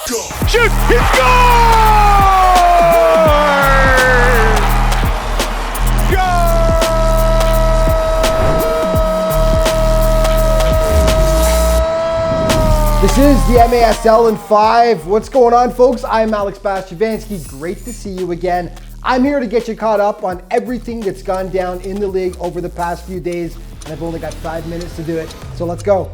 Shoot! He scores! This is the MASL in 5. What's going on, folks? I'm Alex Bastyovanszky. Great to see you again. I'm here to get you caught up on everything that's gone down in the league over the past few days, and I've only got 5 minutes to do it, so let's go.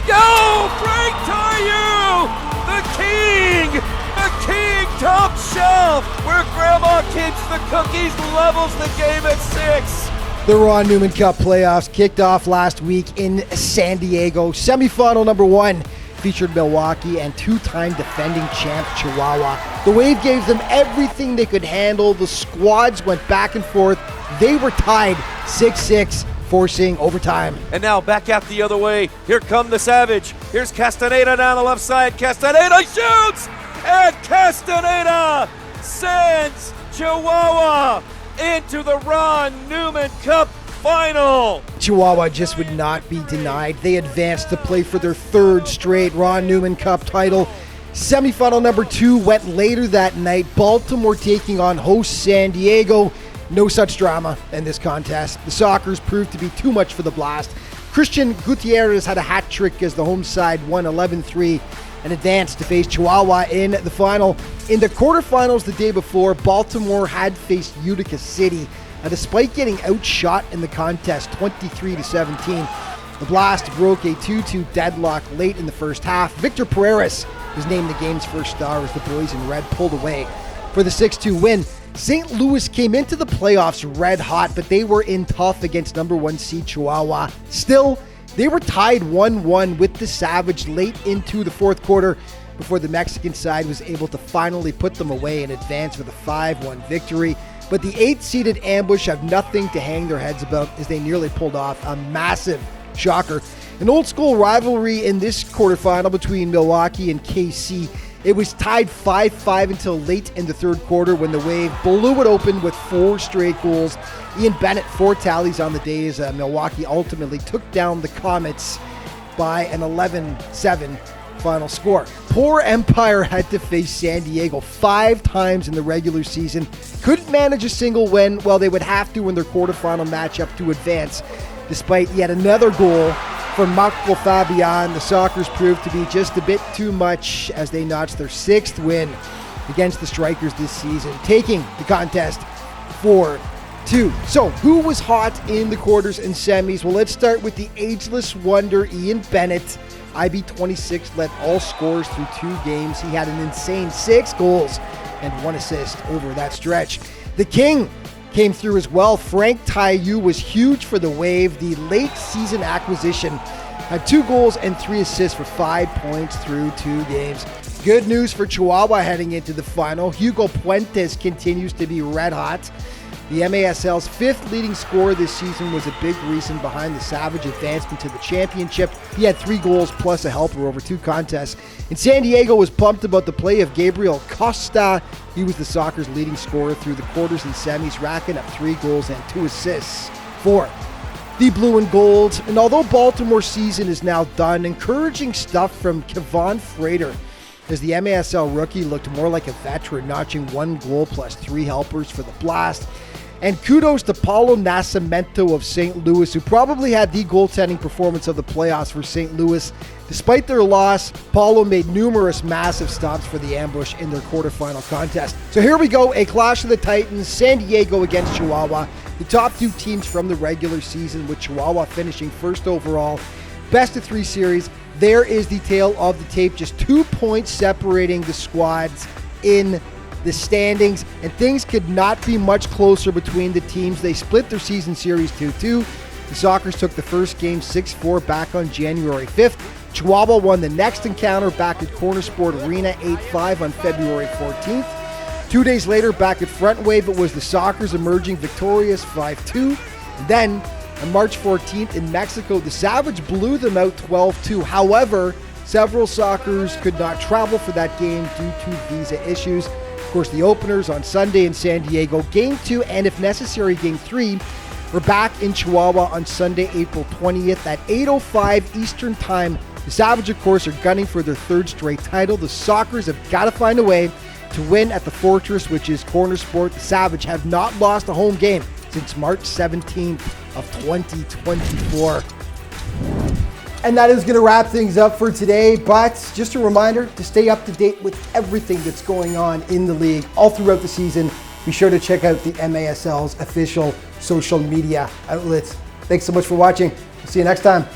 Go, Frank Tayu! The king top shelf, where grandma keeps the cookies, levels the game at 6. The Ron Newman Cup Playoffs kicked off last week in San Diego. Semifinal number 1 featured Milwaukee and two-time defending champ Chihuahua. The Wave gave them everything they could handle. The squads went back and forth. They were tied 6-6, forcing overtime. And now back out the other way. Here come the Savage. Here's Castaneda down the left side. Castaneda shoots! And Castaneda sends Chihuahua into the Ron Newman Cup final. Chihuahua just would not be denied. They advanced to play for their 3rd straight Ron Newman Cup title. Semifinal number 2 went later that night. Baltimore taking on host San Diego. No such drama in this contest. The Sockers proved to be too much for the Blast. Christian Gutierrez had a hat trick as the home side won 11-3 and advanced to face Chihuahua in the final. In the quarterfinals the day before, Baltimore had faced Utica City. Despite getting outshot in the contest 23-17, the Blast broke a 2-2 deadlock late in the first half. Victor Pereira was named the game's first star as the boys in red pulled away for the 6-2 win. St. Louis came into the playoffs red hot, but they were in tough against number 1 seed Chihuahua. Still, they were tied 1-1 with the Savage late into the 4th quarter before the Mexican side was able to finally put them away and advance with a 5-1 victory. But the 8th-seeded Ambush have nothing to hang their heads about as they nearly pulled off a massive shocker. An old-school rivalry in this quarterfinal between Milwaukee and KC. It was tied 5-5 until late in the 3rd quarter when the Wave blew it open with 4 straight goals. Ian Bennett, 4 tallies on the day as Milwaukee ultimately took down the Comets by an 11-7 final score. Poor Empire had to face San Diego 5 times in the regular season. Couldn't manage a single win, while they would have to in their quarterfinal matchup to advance. Despite yet another goal from Marco Fabian, the Sockers proved to be just a bit too much as they notched their 6th win against the Strikers this season, taking the contest 4-2. So, who was hot in the quarters and semis? Well, let's start with the ageless wonder, Ian Bennett. IB26 led all scorers through 2 games. He had an insane 6 goals and 1 assist over that stretch. The King came through as well. Frank Tayu was huge for the Wave. The late season acquisition had 2 goals and 3 assists for 5 points through 2 games. Good news for Chihuahua heading into the final. Hugo Puentes continues to be red hot. The MASL's 5th leading scorer this season was a big reason behind the Savage advancement to the championship. He had 3 goals plus a helper over 2 contests. And San Diego was pumped about the play of Gabriel Costa. He was the Sockers' leading scorer through the quarters and semis, racking up 3 goals and 2 assists for the Blue and Gold. And although Baltimore's season is now done, encouraging stuff from Kevon Frater as the MASL rookie looked more like a veteran, notching 1 goal plus 3 helpers for the Blast. And kudos to Paulo Nascimento of St. Louis, who probably had the goaltending performance of the playoffs for St. Louis. Despite their loss, Paulo made numerous massive stops for the Ambush in their quarterfinal contest. So here we go, a clash of the Titans, San Diego against Chihuahua. The top 2 teams from the regular season, with Chihuahua finishing 1st overall. Best of 3 series. There is the tale of the tape, just 2 points separating the squads in the standings, and things could not be much closer between the teams. They split their season series 2-2. The Sockers took the first game 6-4 back on January 5th. Chihuahua won the next encounter back at Corner Sport Arena 8-5 on February 14th. 2 days later, back at Front Wave, it was the Sockers emerging victorious 5-2. And then on March 14th in Mexico, the Savage blew them out 12-2. However, several Sockers could not travel for that game due to visa issues. Of course, the openers on Sunday in San Diego, Game 2, and if necessary, Game 3, were back in Chihuahua on Sunday, April 20th at 8:05 Eastern Time. The Savage, of course, are gunning for their third straight title. The Sockers have got to find a way to win at the Fortress, which is corner sport. The Savage have not lost a home game since March 17th of 2024. And that is going to wrap things up for today, but just a reminder to stay up to date with everything that's going on in the league all throughout the season. Be sure to check out the MASL's official social media outlets. Thanks so much for watching. See you next time.